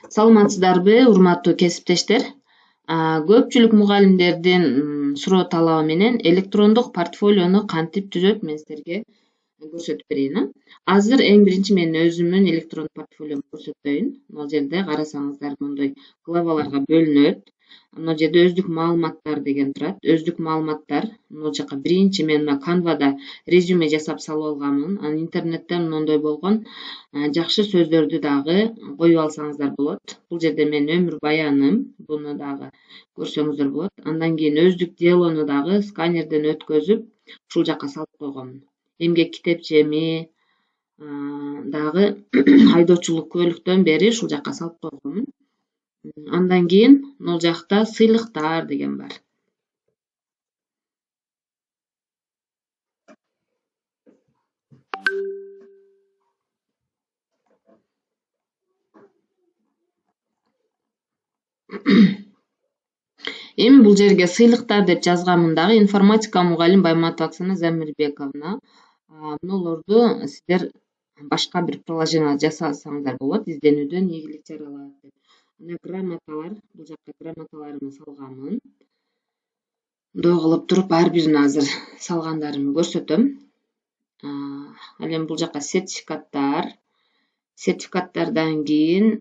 Саламатсыздарбы, урматтуу кесиптештер? Көпчүлүк мугалимдердин суроо талабы менен электрондук портфолиону кантип түзөт, мен силерге көрсөтүп берейин. Азыр эң биринчи мен өзүмдүн электрондук портфолиомду көрсөтөйүн. Могул жерде карасаңыздар мындай главаларга бөлүнөт. Могул жерде өздүк маалыматтар деген турат. Өздүк маалыматтар. Могул жака биринчи мен мына Canva'да резюме жасап салып алганмын. Анан интернеттен мондой болгон жакшы сөздөрдү дагы коюп алсаңыздар болот. Бул жерде менин өмүр баяным, буну дагы көрсөңүздөр болот. Андан кийин өздүк делону дагы сканерден өткөзүп, ушул жака салып койгонмун. Эмгек китепчеми дагы айдоочулук күбөлүктөн бери ушул жака салып койгонмун. Андан кийин могул жакта сыйлыктар деген бар. Эми бул жерге сыйлыктар деп жазганмын дагы. Информатика мугалим Байматова Оксана Замирбековна. Мунулорду сиздер башка бир приложение жасасаңыздар болот, изденүүдөн ийгилик жаралат деп. Мына грамоталар, бул жакка грамоталарымды салганмын. Мындай кылып туруп ар бирин азыр салгандарымды көрсөтөм. Ал эми бул жака сертификаттар. Сертификаттардан кийин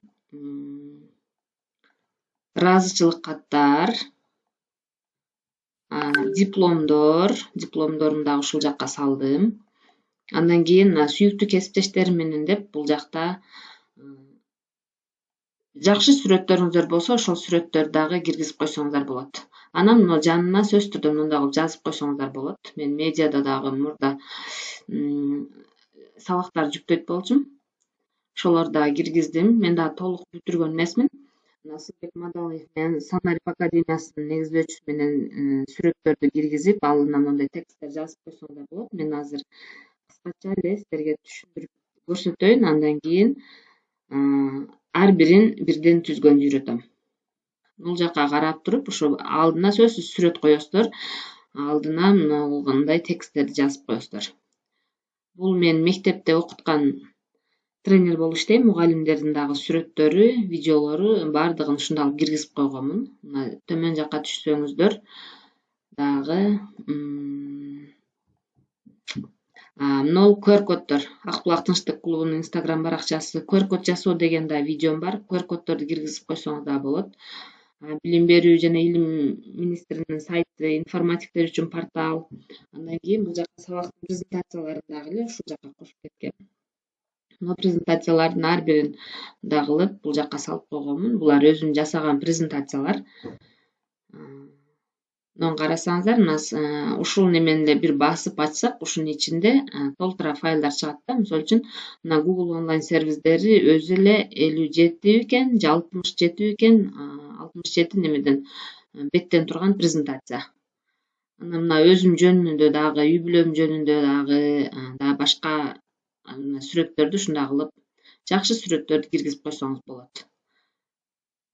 ыраазычылык каттар, дипломдорун дагы ушул жака салдым. Андан кийин сүйүктүү кесиптештерим менен деп бул жакта жакшы сүрөттөрүңүздөр болсо, ошол сүрөттөрдү дагы киргизип койсоңуздар болот. Анан мына жанына сөзсүз түрдө мындай кылып жазып койсоңуздар болот. Мен медиада дагы мурда сабактар жүктөйт болчумун. Ошолорду дагы киргиздим. Мен дагы толук бүтүргөн эмесмин. Насырбек Мадалиев менен Санарип академиясынын негиздөөчүсү менен сүрөттөрдү киргизип, алына мындай текстер жазып койсоңуздар болот. Мен азыр кыскача эле силерге түшүндүрүп көрсөтөйүн, андан кийин ар бирин бирден түзгөндү үйрөтөм. Бул жака карап туруп, ушу алдына сөзсүз сүрөт коесуздар, алдына мындай тексттерди жазып коесуздар. Бул мен мектепте окуткан тренер болуп иштейм. Мугалимдердин дагы сүрөттөрү, видеолору баардыгын ушунда алып киргизип койгонмун. Мына төмөн жака түшсөңүздөр дагы мына QR-коддор. Акбулак тынчтык клубунун Instagram баракчасы, QR-код жасоо деген да видеом бар. QR-коддорду киргизип койсоңуз да болот. Билим берүү жана илим министринин сайты, информатиктер үчүн портал. Андан кийин бул жака сабактын презентацияларын дагы эле ушул жака кошуп кеткем. Мына презентациялардын ар бирин мындай кылып бул жака салып койгонмун. Булар өзүм жасаган презентациялар. Мына карасаңыздар, мына ушул немен эле бир басып ачсак, ушунун ичинде толтура файлдар чыгат да. Мисалы үчүн, мына Google онлайн сервисдери өзү эле 57 экен, же 67 экен, 67 немеден беттен турган презентация. Анан мына өзүм жөнүндө дагы, үй бүлөм жөнүндө дагы башка сүрөттөрдү ушундай кылып, жакшы сүрөттөрдү киргизип койсоңуз болот.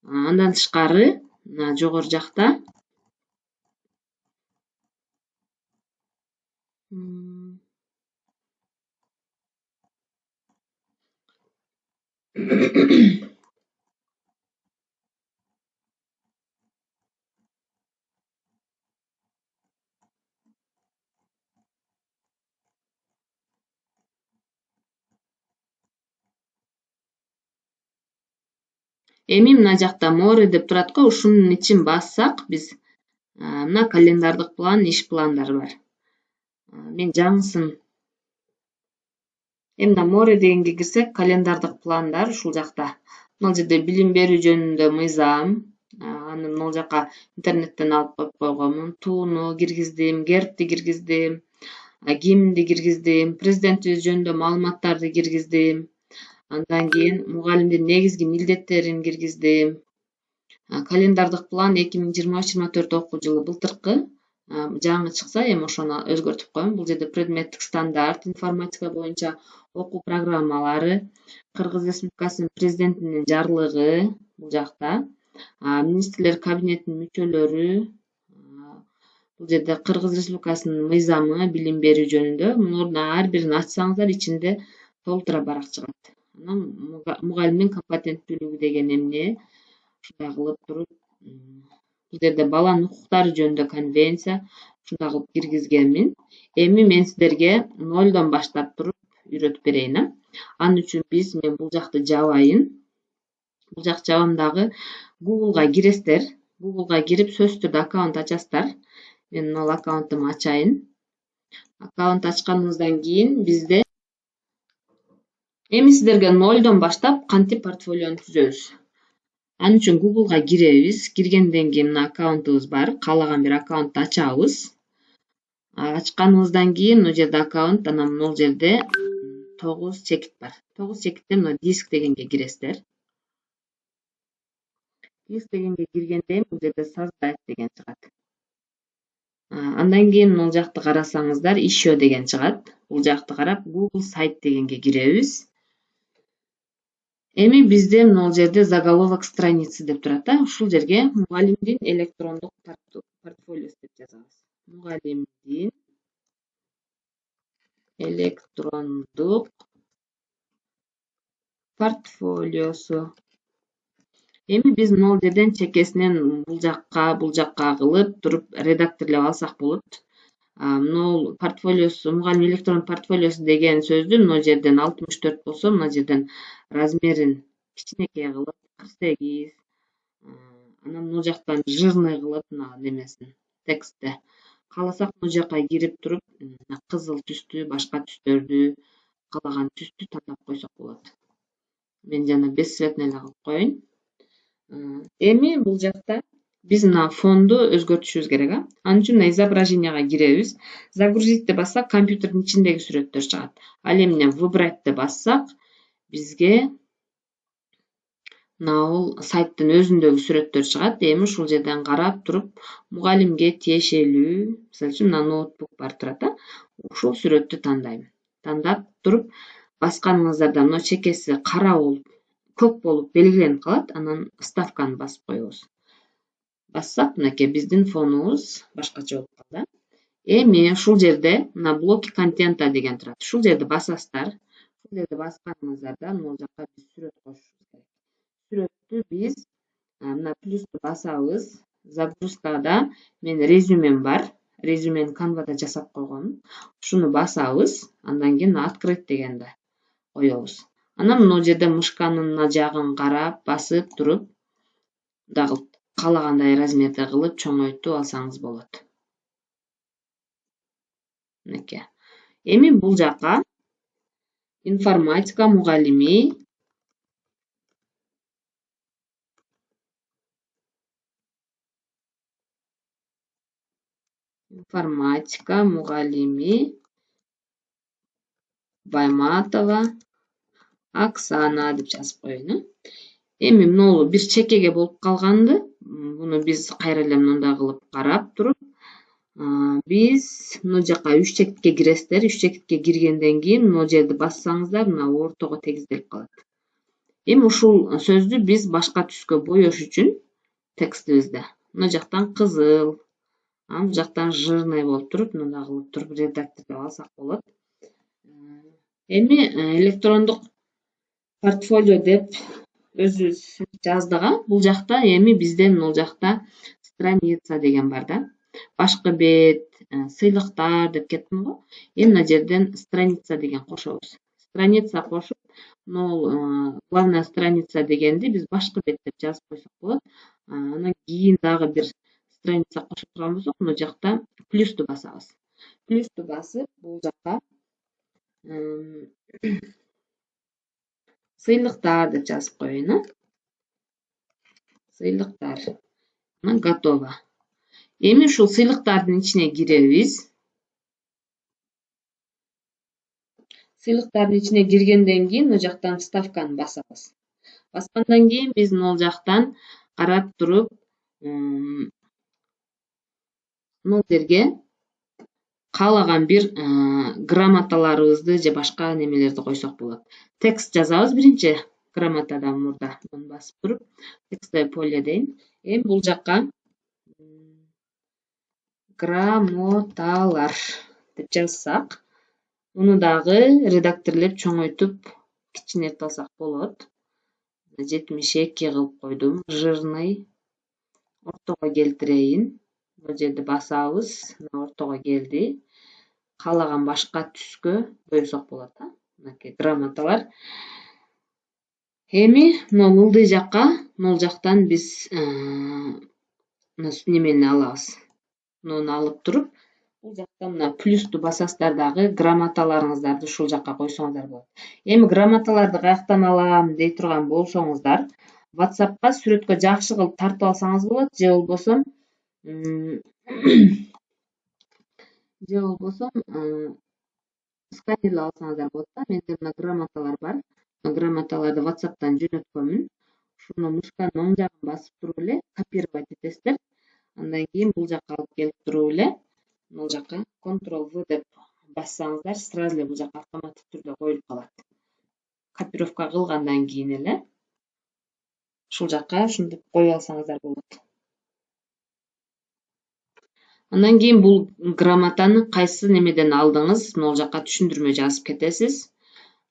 Андан тышкары, мына жогору жакта эми мына жакта море деп турат го, ушунун ичин бассак биз мына календардык план, иш пландары бар. Мен жаңысын эми мына море дегенге кирсек, календардык пландар ушул жакта. Могул жерде билим берүү жөнүндө мыйзам, аны могул жака интернеттен алып коюп койгонмун. Тууну киргиздим, гербти киргиздим, гимнди киргиздим, президентибиз жөнүндө маалыматтарды киргиздим. Андан кийин мугалимдин негизги милдеттерин киргиздим. Календардык план 2023-24 окуу жылы былтыркы жаңы чыкса, эми ошону өзгөртүп коем. Бул жерде предметтик стандарт, информатика боюнча окуу программалары, Кыргыз Республикасынын президентинин жарлыгы бул жакта, министрлер кабинетинин мүчөлөрү, бул жерде Кыргыз Республикасынын мыйзамы билим берүү жөнүндө. Муну ар бирин ачсаңыздар, ичинде толтура барак чыгат. Анан мугалимдин компетенттүүлүгү деген эмне? Ушундай кылып туруп, бул жерде баланын укуктары жөнүндө конвенция, ушундай кылып киргизгенмин. Эми мен силерге 0дон баштап туруп үйрөтүп берейин. Ал үчүн мен бул жакты жабайын. Бул жак жабам дагы Google'га киресиздер. Google'га кирип сөзсүз түрдө аккаунт ачасыздар. Мен ал аккаунтумду ачайын. Аккаунт ачканыбыздан кийин бизде эми силерге 0дон баштап кантип портфолиону түзөбүз? Ал үчүн Google'га киребиз. Киргенден кийин мына аккаунтубуз бар. Каалаган бир аккаунтту ачабыз. Ачканыбыздан кийин мына жерде аккаунт, анан могул жерде 9 чекит бар. 9 чекитте мына диск дегенге киресиздер. Диск дегенге киргенде бул жерде создать деген чыгат. Андан кийин бул жакты карасаңыздар, еще деген чыгат. Бул жакты карап Google сайт дегенге киребиз. Эми бизде могул жерде заголовок страницы деп турат. Ушул жерге мугалимдин электрондук портфолиосу деп жазабыз. Мугалимдин электрондук портфолиосу. Эми биз могул жерден чекесинен бул жакка кылып туруп редакторлоп алсак болот. Могул портфолиосу, мугалим электрондук портфолиосу деген сөздү могул жерден 64 болсо, мына жерден размерин кичинекей кылып 48, анан могул жактан жирный кылып мына немесин, текстти кааласак бул жака кирип туруп кызыл түстү, башка түстөрдү, каалаган түстү тандап койсок болот. Мен жана бесцветный эле кылып коеюн. Эми бул жакта биз мына фонду өзгөртүшүбүз керек. Ал үчүн мына изображенияга киребиз. Загрузитти бассак, компьютердин ичиндеги сүрөттөр чыгат. Ал эми выбрать бассак, бизге мына бул сайттын өзүндөгү сүрөттөр чыгат. Эми ушул жерден карап туруп, мугалимге тиешелүү, мисалы үчүн мына ноутбук бар турат. Ушул сүрөттү тандайм. Тандап туруп, басканыңыздарда мына чекеси кара болуп, көк болуп белгиленип калат. Анан вставканы басып коебуз. Бассак, мынакей биздин фонубуз башкача болуп калды. Эми ушул жерде мына блоки контента деген турат. Ушул жерди басасыздар. Ушул жерди басканыңыздарда могул жакка биз сүрөт кошушубуз керек. Сүрөттү биз мына плюсту басабыз. Загрузкада мен резюмем бар. Резюмени Canva'да жасап койгонмун. Ушуну басабыз. Андан кийин открыть дегенди коебуз. Анан могул жерде мышканын мына жагын карап, басып туруп, дагы каалагандай размерде кылып чоңойтуп алсаңыз болот. Мынакей. Эми бул жака информатика мугалими Байматова Оксана деп жазып коеюн. Эми могул бир чекеге болуп калганды, буну биз кайра эле мындай кылып карап туруп, биз мына жака 3 чекитке киресиздер. 3 чекитке киргенден кийин могул жерди бассаңыздар, мына ортого тегизделип калат. Эми ушул сөздү биз башка түскө боёш үчүн текстибизде мына жактан кызыл, бул жактан жирный болуп туруп, мындай кылып туруп редакторлоп алсак болот. Эми электрондук портфолио деп өзүбүз жаздык. Бул жакта эми бизде могул жакта страница деген бар да. Башкы бет, сыйлыктар деп кеттим го. Эми мына жерден страница деген кошобуз. Страница кошуп, могул главная страница дегенди биз башкы бет деп жазып койсок болот. Анан кийин дагы бир страница кошо турган болсок, мына жакта плюсту басабыз. Плюсту басып, бул жака сыйлыктар деп жазып коеюн. Сыйлыктар. Готово. Эми ушул сыйлыктардын ичине киребиз. Сыйлыктардын ичине киргенден кийин мына жактан вставканы басабыз. Баскандан кийин биз могул жактан карап туруп, могул жерге каалаган бир грамоталарыбызды же башка немелерди койсок болот. Текст жазабыз биринчи грамотадан мурда. Муну басып туруп, текстовое поле дейм. Эми бул жака грамоталар деп жазсак, муну дагы редакторлоп чоңойтуп кичинерте алсак болот. 72 кылып койдум. Жирный ортого келтирейин. Бул жерди басабыз. Ортого келди. Каалаган башка түскө боесок болот. Мынакей грамоталар. Эми могул ылдый жакка, могул жактан биз немени алабыз. Муну алып туруп, бул жакта мына плюсту басасыздар дагы грамоталарыңыздарды ушул жакка койсоңуздар болот. Эми грамоталарды каяктан алам дей турган болсоңуздар, WhatsApp'ка сүрөткө жакшы кылып тартып алсаңыз болот, же болбосо сканерлеп алсаңыздар болот да. Менде мына грамоталар бар. Грамоталарды WhatsApp'тан жөнөткөнмүн. Ушуну мышканын оң жагын басып туруп эле копировать этесиздер. Андан кийин бул жакка алып келип туруп эле бул жакка Ctrl-V деп бассаңыздар, сразу эле бул жакка автоматтык түрдө коюлуп калат. Копировка кылгандан кийин эле ушул жакка ушинтип коюп алсаңыздар болот. Андан кийин бул грамотаны кайсы немеден алдыңыз, могул жакка түшүндүрмө жазып кетесиз.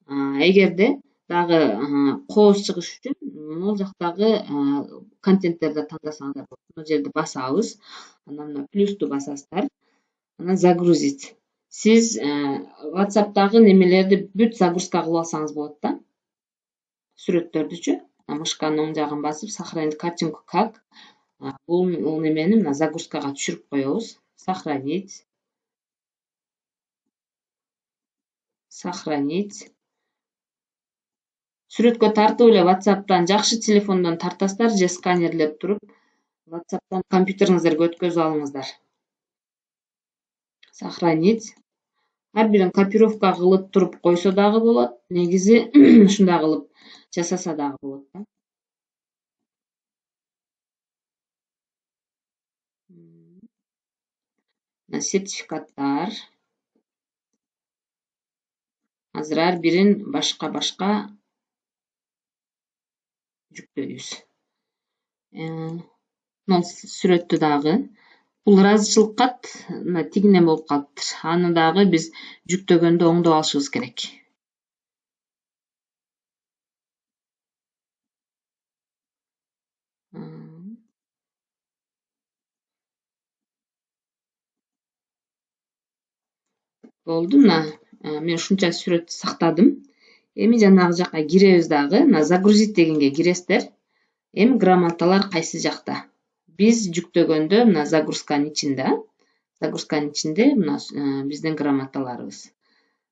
Эгерде дагы кооз чыгыш үчүн могул жактагы контенттерди тандасаңыздар болот. Бул жерди басабыз. Анан мына плюсту басасыздар. Анан загрузить. Сиз WhatsApp'тагы немелерди бүт загрузка кылып алсаңыз болот да. Сүрөттөрдүчү. Мышканын оң жагын басып, сохранить картинку как. Бул немени мына загрузкага түшүрүп коебуз. Сохранить. Сохранить. Сүрөткө тартып эле WhatsApp'тан жакшы телефондон тартасыздар же сканерлеп туруп WhatsApp'тан компьютериңиздерге өткөзүп алыңыздар. Сохранить. Ар бирин копировка кылып туруп койсо дагы болот. Негизи ушундай кылып жасаса дагы болот да. Сертификаттар. Азыр ар бирин башка жүктөйбүз. Сүрөттү дагы. Бул ыраазычылык кат тигинен болуп калыптыр. Аны дагы биз жүктөгөндө оңдоп алышыбыз керек. Болду, мына мен ушунча сүрөт сактадым. Эми жанагы жакка киребиз дагы. Мына загрузить дегенге киресиздер. Эми грамоталар кайсы жакта? Биз жүктөгөндө мына загрузканын ичинде мына биздин грамоталарыбыз.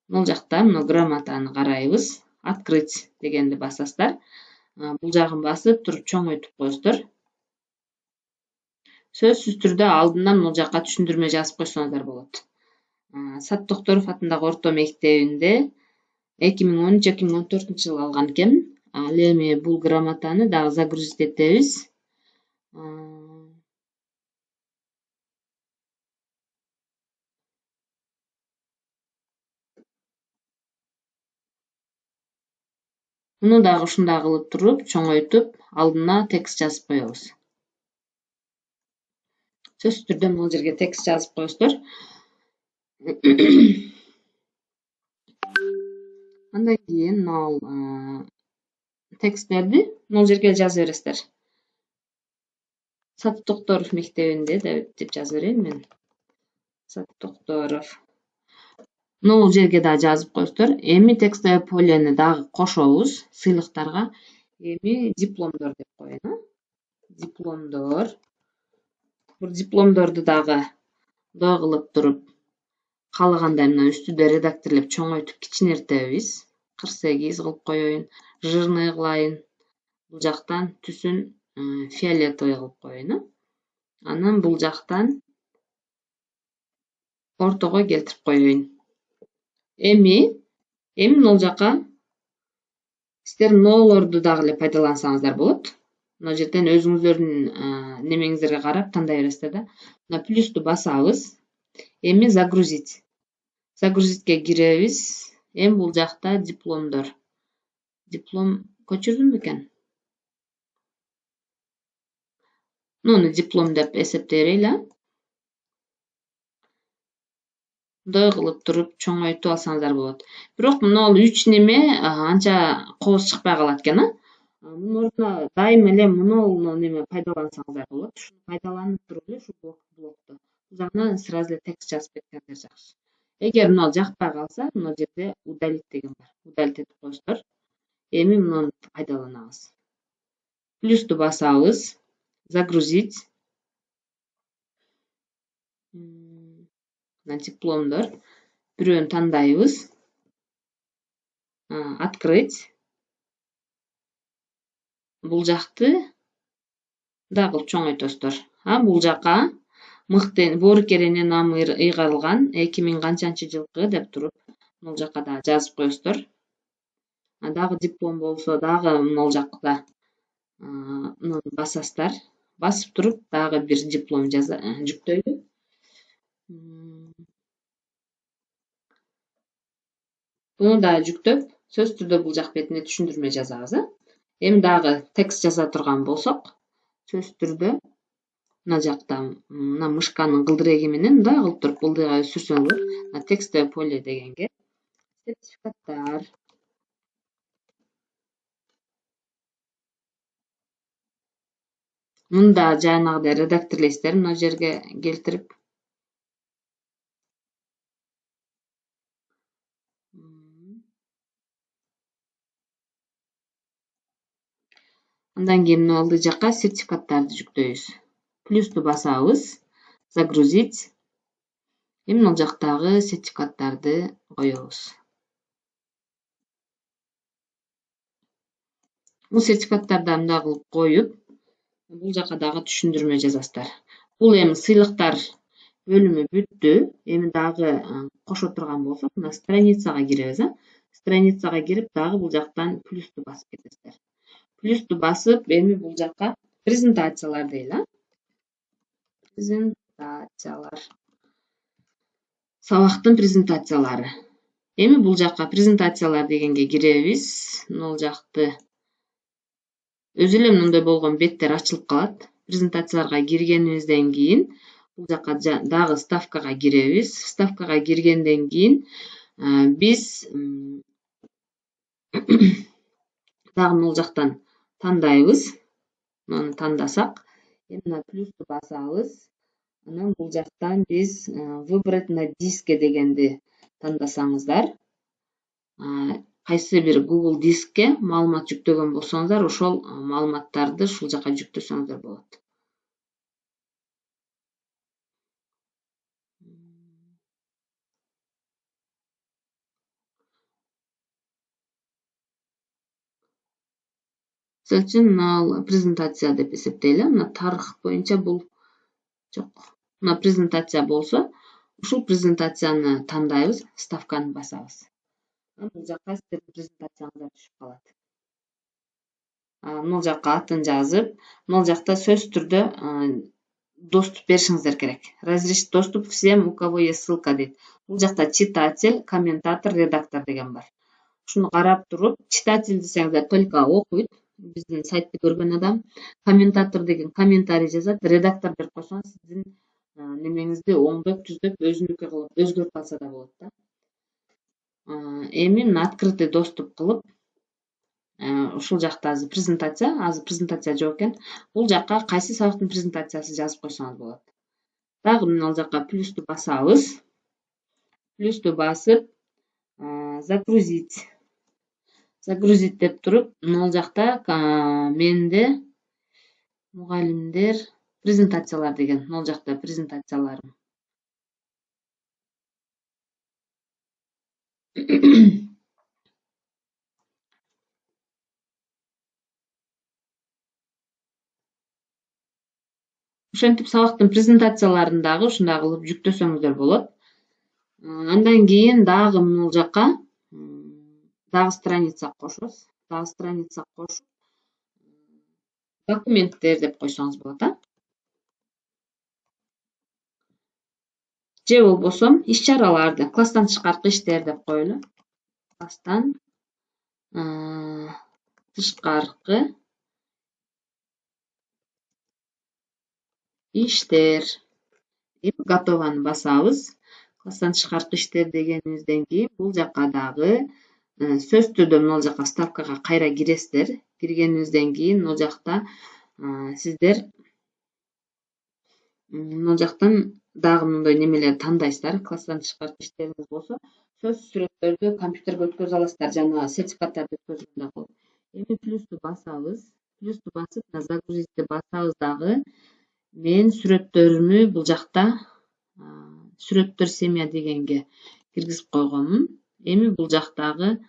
Бул жакта мына грамотаны карайбыз. Открыть дегенди басасыздар. Бул жагын басып туруп чоңойтуп коесуздар. Сөзсүз түрдө алдынан бул жакка түшүндүрмө жазып койсоңуздар болот. Сат Токторов атындагы орто мектебинде 2013-2014 жылы алган экенмин. Ал эми бул грамотаны дагы загрузить этебиз. Муну дагы ушундай кылып туруп, чоңойтуп, алдына текст жазып коебуз. Сөзсүз түрдө бул жерге текст жазып коесуздар. Андан кийин мына тексттерди бул жерге жазып бересиздер. Сат Токторов мектебинде деп жазып берейин мен. Сат Токторов. Бул жерге да жазып коесуздар. Эми текстовое полени дагы кошобуз сыйлыктарга. Эми дипломдор деп коеюн. Дипломдор. Бул дипломдорду дагы доо кылып туруп каалагандай мына үстүдө редакторлоп чоңойтуп кичинертебиз. 48 кылып коеюн, жирный кылайын. Бул жактан түсүн фиолетовый кылып коеюн. Анан бул жактан ортого келтирип коеюн. Эми бул жака сиздер ноолорду дагы эле пайдалансаңыздар болот. Мына жерден өзүңүздөрдүн немеңиздерге карап тандай бересиздер да. Мына плюсту басабыз. Эми загрузить. Загрузитке киребиз. Эми бул жакта дипломдор. Диплом көчүрдүм бекен? Муну диплом деп эсептей берели. мындай кылып туруп чоңойтуп алсаңыздар болот. Бирок мына 3 неме анча кооз чыкпай калат экен, а. Мунун ордуна дайыма эле монол неме пайдалансаңыздар болот. Ушуну пайдаланып туруп эле ушу блокту бул жагынан сразу эле текст жазып кеткениңер жакшы. Эгер мына жакпай калса, мына жерде удалить деген бар. Удалить этип коесуздар. Эми муну пайдаланабыз. Плюсту басабыз. Загрузить. Мына дипломдор. Бирөөнү тандайбыз. Открыть. Бул жакты дагы чоңойтосуздар. Бул жака мыкты боорукеренин намы ыйгарылган 2000 канчанчы жылкы деп туруп бул жака да жазып коесуздар. Дагы диплом болсо дагы могул жакта муну басасыздар. Басып туруп дагы бир диплом жүктөйлү. Буну да жүктөп, сөз түрдө бул жак бетине түшүндүрмө жазабыз. Эми дагы текст жаза турган болсок, сөз түрдө мына жакта мына мышканын кылдыреги менен мындай кылып туруп ылдыйга өстүрсөңүздөр, мына текстовое поле дегенге сертификаттар. Мында жанагыдай редакторлойсуздар мына жерге келтирип. Андан кийин мына ылдый жакка сертификаттарды жүктөйбүз. Плюсту басабыз. Загрузить. Эми мына жактагы сертификаттарды коебуз. Бул сертификаттарды мындай кылып коюп, бул жака дагы түшүндүрмө жазасыздар. Бул эми сыйлыктар бөлүмү бүттү. Эми дагы кошо турган болсок, мына страницага киребиз. Страницага кирип, дагы бул жактан плюсту басып кетесиздер. Плюсту басып, эми бул жака презентациялар дейли. Презентациялар. Сабактын презентациялары. Эми бул жака презентациялар дегенге киребиз. Бул жакты өзү эле мындай болгон беттер ачылып калат. Презентацияларга киргенибизден кийин бул жака дагы ставкага киребиз. Ставкага киргенден кийин биз дагы бул жактан тандайбыз. Муну тандасак, эми плюсту басабыз. Анан бул жактан биз выбрать на диске дегенди тандасаңыздар, кайсы бир Google дискке маалымат жүктөгөн болсоңуздар, ошол маалыматтарды ушул жака жүктөсөңүздөр болот. Мисалы үчүн мына презентация деп эсептейли. Мына тарых боюнча бул жок. Мына презентация болсо, ушул презентацияны тандайбыз, ставканы басабыз. Бул жака сиздердин презентацияңыздар түшүп калат. Бул жака атын жазып, бул жакта сөз түрдө доступ беришиңиздер керек. Разрешить доступ всем, у кого есть ссылка дейт. Бул жакта читатель, комментатор, редактор деген бар. Ушуну карап туруп, читатель десеңиздер только окуйт, биздин сайтты көргөн адам. Комментатор деген комментарий жазат, редактор деп койсоңуз сиздин немеңизди оңдоп, түздөп, өзүнүкү кылып өзгөртүп алса да болот да. Эми мына открытый доступ кылып, ушул жакта азыр презентация жок экен. Бул жака кайсы сабактын презентациясы жазып койсоңуз болот. Дагы мына жака плюсту басабыз. Плюсту басып, загрузить. Загрузить деп туруп, мына жакта менде мугалимдер презентациялар деген, мына жакта презентацияларым. Ошентип сабактын презентацияларын дагы ушундай кылып жүктөсөңүздөр болот. Андан кийин дагы мына жака дагы страница кошосуз. Дагы страница кошуп, документтер деп койсоңуз болот, Же болбосо иш-чараларды, класстан тышкаркы иштер деп коелу. Класстан тышкаркы иштер. Готованы басабыз. Класстан тышкаркы иштер дегенибизден кийин бул жакка дагы сөзсүз түрдө могул жака вставкага кайра киресиздер. Киргениңизден кийин могул жакта сиздер могул жактан дагы мындай немелерди тандайсыздар. Класстан тышкаркы иштериңиз болсо, сөзсүз сүрөттөрдү компьютерге өткөзө аласыздар, жана сертификаттарды өткөзгөндөй кылып. Эми плюсту басабыз. Плюсту басып, загрузитти басабыз дагы. Мен сүрөттөрүмү бул жакта сүрөттөр семья дегенге киргизип койгонмун. Эми бул жактагы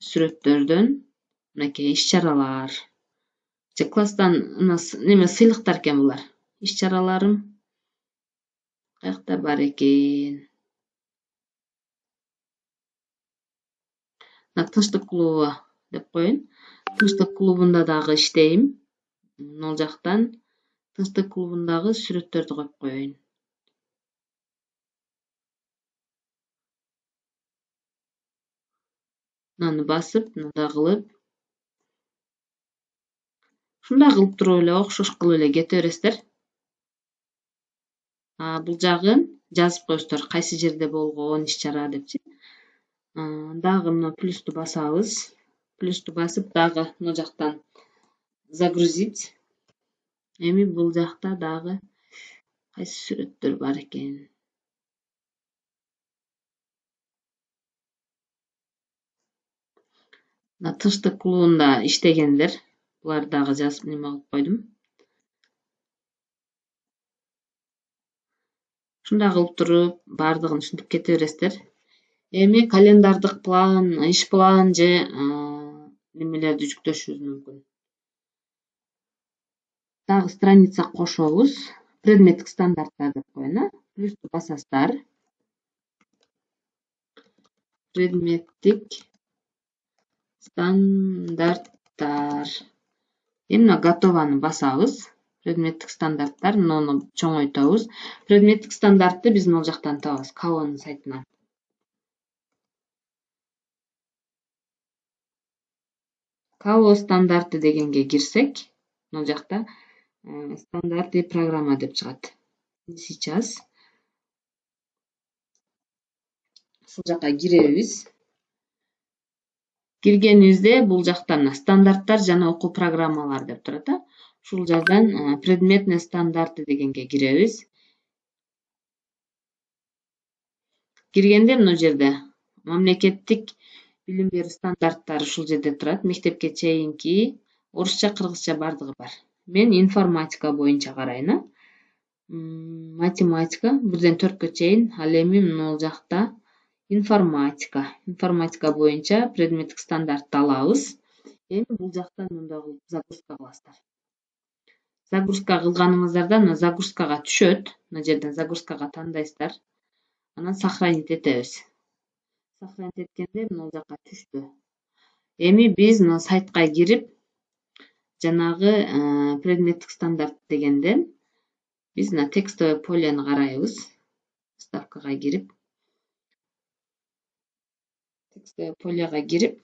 сүрөттөрдөн мынакей иш чаралар же класстан неме сыйлыктар экен булар. Иш чараларым каякта бар экен? Тынчтык клубу деп коеюн. Тынчтык клубунда дагы иштейм. Могул жактан тынчтык клубундагы сүрөттөрдү коюп коеюн. Мынаны басып, мындай кылып, ушундай кылып туруп эле окшош кылып эле кете бересиздер. Бул жагын жазып коесуздар, кайсы жерде болгон иш чара депчи. Дагы мына плюсту басабыз. Плюсту басып, дагы мына жактан загрузить. Эми бул жакта дагы кайсы сүрөттөр бар экен? Тынчтык клубунда иштегендер. Буларды дагы жазып неме кылып койдум. Ушундай кылып туруп, бардыгын ушинтип кете бересиздер. Эми календардык план, иш план же немелерди жүктөшүбүз мүмкүн. Дагы страница кошобуз. Предметтик стандарттар деп коеюн, плюсту басасыздар. Предметтик стандарттар. Эми готованы басабыз. Предметтик стандарттар, муну чоңойтобуз. Предметтик стандартты биз могул жактан табабыз, Кавонун сайтынан. Каво стандарты дегенге кирсек, могул жакта стандарты программа деп чыгат. Сейчас ушул жака киребиз. Киргенибизде бул жакта стандарттар жана окуу программалары деп турат. Ушул жерден предметный стандарты дегенге киребиз. Киргенде мына жерде мамлекеттик билим берүү стандарттары ушул жерде турат. Мектепке чейинки орусча, кыргызча бардыгы бар. Мен информатика боюнча карайын. Математика 1-4 чейин, ал эми могул жакта информатика боюнча предметтик стандартты алабыз. Эми бул жактан мындай кылып загрузка кыласыздар. Загрузка кылганыңыздарда загрузкага түшөт. Мына жерден загрузкага тандайсыздар. Анан сохранить этебиз. Сохранить эткенде мына жака түштү. Эми биз мына сайтка кирип, жанагы предметтик стандарт дегенден биз мына текстовый полени карайбыз. Вставкага кирип, текстовый полега кирип,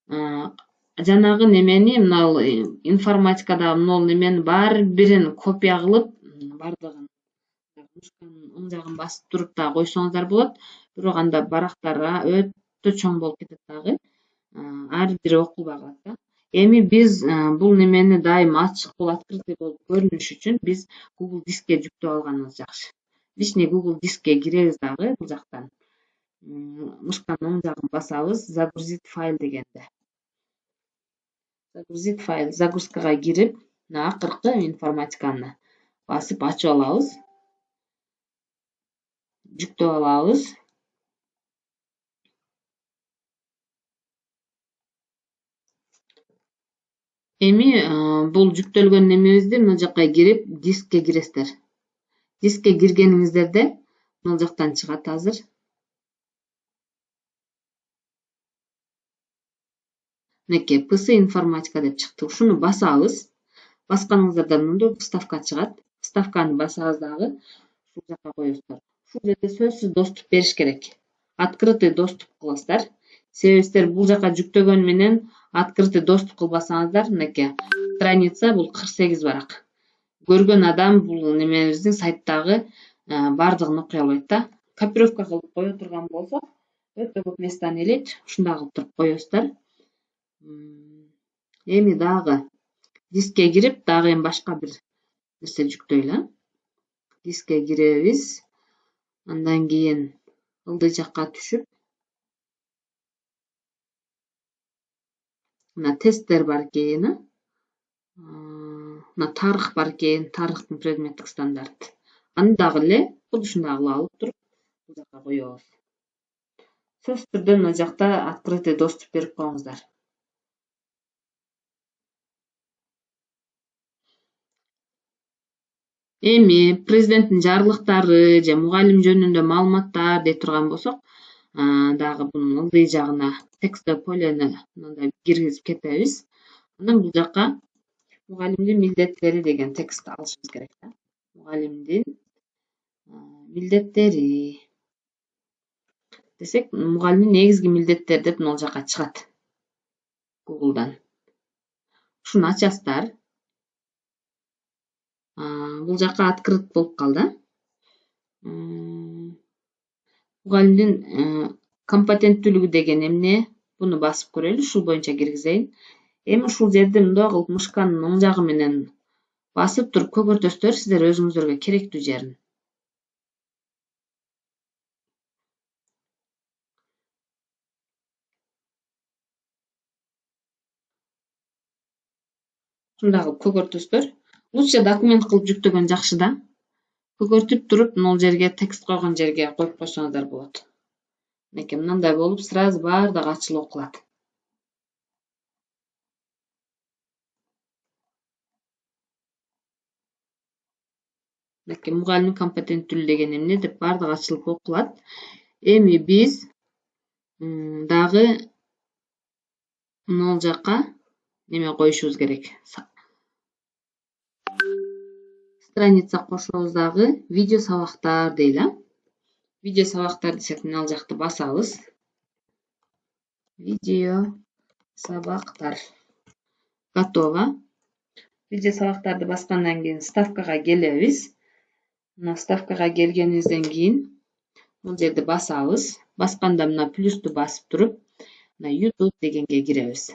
жанагы немени, мына информатикадагы мына немени бар бирин копия кылып, бардыгын мышканын оң жагын басып туруп да койсоңуздар болот. Бирок анда барактар өтө чоң болуп кетет дагы. Ар бири окулбай калат да. Эми биз бул немени дайым ачык, бул открытый болуп көрүнүш үчүн биз Google дискке жүктөп алганыбыз жакшы. Личный Google дискке киребиз дагы бул жактан. Мышканын оң жагын басабыз, загрузить файл дегенде. Загрузить файл, загрузкага кирип, акыркы информатиканы басып ачып алабыз. Жүктөп алабыз. Эми бул жүктөлгөн немебизди мына жакка кирип, дискке киресиздер. Дискке киргениңиздерде мына жактан чыгат азыр. Мынакей PC информатика деп чыкты. Ушуну басабыз. Басканыңыздарда мындай вставка чыгат. Вставканы басабыз дагы. Ушул жака коесуздар. Ушул жерде сөзсүз доступ бериш керек. Открытый доступ кыласыздар. Себеби сиздер бул жака жүктөгөн менен открытый доступ кылбасаңыздар, мынакей страница бул 48 барак. Көргөн адам бул немебиздин сайттагы бардыгын окуй албайт да. копировка кылып кое турган болсок, өтө көп местаны ээлейт. Ушундай кылып туруп коесуздар. Эми дагы дискке кирип, дагы эми башка бир нерсе жүктөйлү. Дискке киребиз. Андан кийин ылдый жакка түшүп, мына тесттер бар экен, мына тарых бар экен, тарыхтын предметтик стандарты. Аны дагы эле куду ушундай кылып алып туруп бул жака коебуз. Сөзсүз түрдө мына жакта открытый доступ берип коюңуздар. Эми президенттин жарлыктары же мугалим жөнүндө маалыматтар дей турган болсок, дагы бунун ылдый жагына тексттэй полени мындай киргизип кетебиз. Анан бул жака мугалимдин милдеттери деген текст алышыбыз керек да. Мугалимдин милдеттери десек, мугалимдин негизги милдеттери деп могул жака чыгат Google'дан. Ушуну ачасыздар. Бул жака открыт болуп калды. Мугалимдин компетенттүүлүгү деген эмне? Буну басып көрөлү, ушул боюнча киргизейин. Эми ушул жерде мындай кылып мышканын оң жагы менен басып туруп көгөртөсүздөр сиздер өзүңүздөргө керектүү жерин. Ушундай кылып көгөртөсүздөр. Лучше документ кылып жүктөгөн жакшы да. Көгөртүп туруп, могул жерге текст койгон жерге коюп койсоңуздар болот. Мынакей мындай болуп сразу баардыгы ачылып окулат. Мынакей мугалимдин компетенттүүлүгү деген эмне деп баардыгы ачылып окулат. Эми биз дагы могул жака неме коюшубуз керек. Страница кошобуз дагы, видео сабактар дейли. Видео сабактар десек, мына жакты басабыз. Видео сабактар. Готово. Видео сабактарды баскандан кийин ставкага келебиз. Мына ставкага келгенибизден кийин бул жерди басабыз. Басканда мына плюсту басып туруп, мына YouTube дегенге киребиз.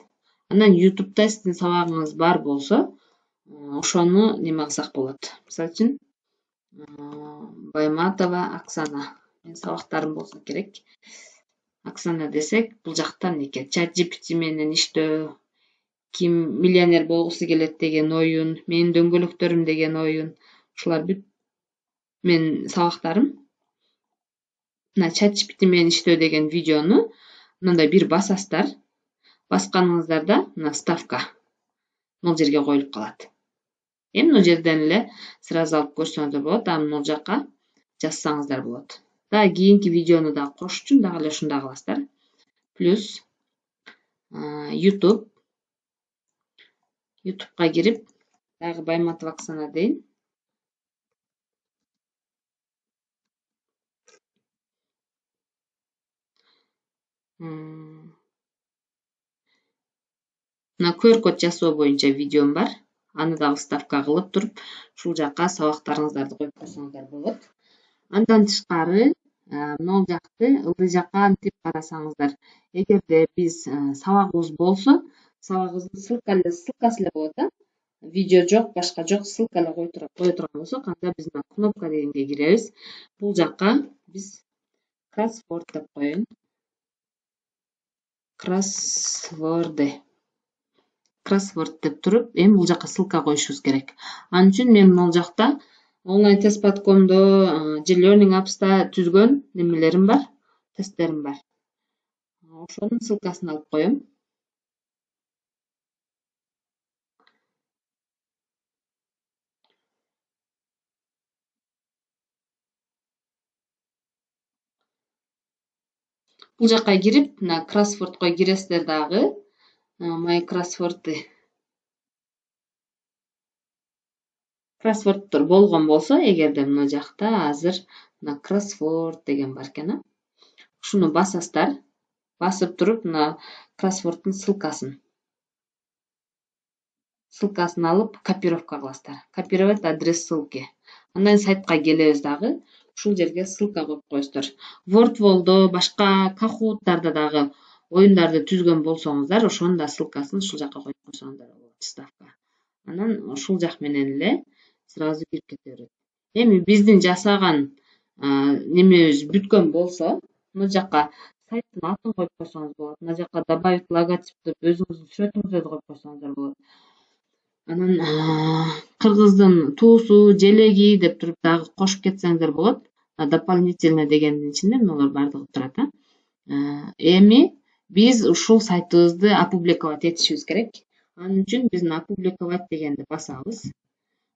Анан YouTube'да сиздин сабагыңыз бар болсо, ошону неме кылсак болот. Мисалы үчүн Байматова Оксана. Менин сабактарым болсо керек. Оксана десек, бул жакта мынакей ChatGPT менен иштөө, ким миллионер болгусу келет деген оюн, менин дөңгөлөктөрүм деген оюн, ушулар бүт менин сабактарым. Мына ChatGPT менен иштөө деген видеону мындай бир басасыздар. Басканыңыздарда мына ставка могул жерге коюлуп калат. Эми мына жерден эле сразу алып көрсөңүздөр болот, могул жака жазсаңыздар болот. Дагы кийинки видеону дагы кошуш үчүн дагы эле ушундай кыласыздар. Плюс YouTube. YouTube'га кирип, дагы Байматова Оксана дейин. Мына QR код жасоо боюнча видеом бар. Аны дагы ставка кылып туруп, ушул жака сабактарыңыздарды коюп койсоңуздар болот. Андан тышкары, могул жакты ылдый жакка антип карасаңыздар, эгерде биз сабагыбыз болсо, сабагыбыздын ссылкасы эле болот да. Видео жок, башка жок, ссылка эле кое турган болсок, анда биз мына кнопка дегенге киребиз. Бул жака биз кроссворд деп коеюн. Кроссворд деп туруп, эми бул жака ссылка коюшубуз керек. Анын үчүн мен могул жакта online-test.com'до же Learning Apps'та түзгөн немелерим бар, тесттерим бар. Ошонун ссылкасын алып коем. Бул жака кирип, мына кроссвордко киресиздер дагы. My кроссворды. Кроссвордтор болгон болсо, эгерде мына жакта азыр мына кроссворд деген бар экен. Ушуну басасыздар. Басып туруп, мына кроссвордтун ссылкасын алып копировка кыласыздар. Копировать адрес ссылки. Андан сайтка келебиз дагы. ушул жерге ссылка коюп коесуздар. Wordwall'до, башка Kahoot'дарда дагы оюндарды түзгөн болсоңуздар, ошонун да ссылкасын ушул жака коюп койсоңуздар болот, вставка. Анан ушул жак менен эле сразу кирип кете берет. Эми биздин жасаган немебиз бүткөн болсо, мына жака сайттын атын коюп койсоңуз болот. Мына жака добавить логотип деп өзүңүздүн сүрөтүңүздү коюп койсоңуздар болот. Анан кыргыздын туусу, желеги деп туруп дагы кошуп кетсеңиздер болот. Дополнительно дегендин ичинде мыналар бардыгы турат. Эми биз ушул сайтыбызды опубликовать этишибиз керек. Анын үчүн биздин опубликовать дегенди басабыз.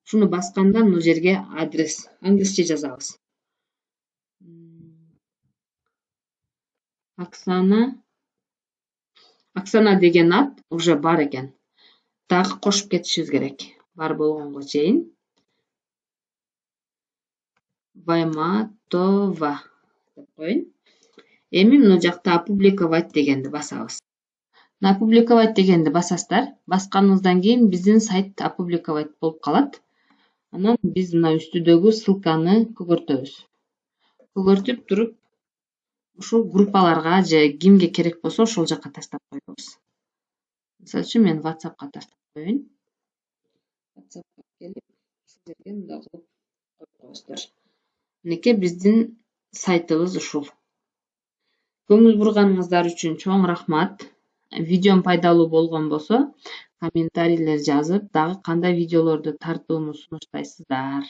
Шуну басканда мына жерге адрес англисче жазабыз. Оксана деген ат уже бар экен. Дагы кошуп кетишибиз керек. Бар болгонго чейин. Байматова деп коеюн. Эми мына жакта опубликовать дегенди басабыз. Опубликовать дегенди басасыздар. Басканыңыздан кийин биздин сайт опубликовать болуп калат. Анан биз мына үстүдөгү ссылканы көгөртөбүз. Көгөртүп туруп ушул группаларга же кимге керек болсо ошол жака таштап коебуз. Мисалы үчүн мен WhatsAppка таштап коеюн. WhatsAppка келип, ушул жерге мындай кылып коюп коесуздар. Минеки биздин сайтыбыз ушул. Көңүл бурганыңыздар үчүн чоң рахмат. Видеом пайдалуу болгон болсо, комментарийлер жазып, дагы кандай видеолорду тартууну сунуштайсыздар.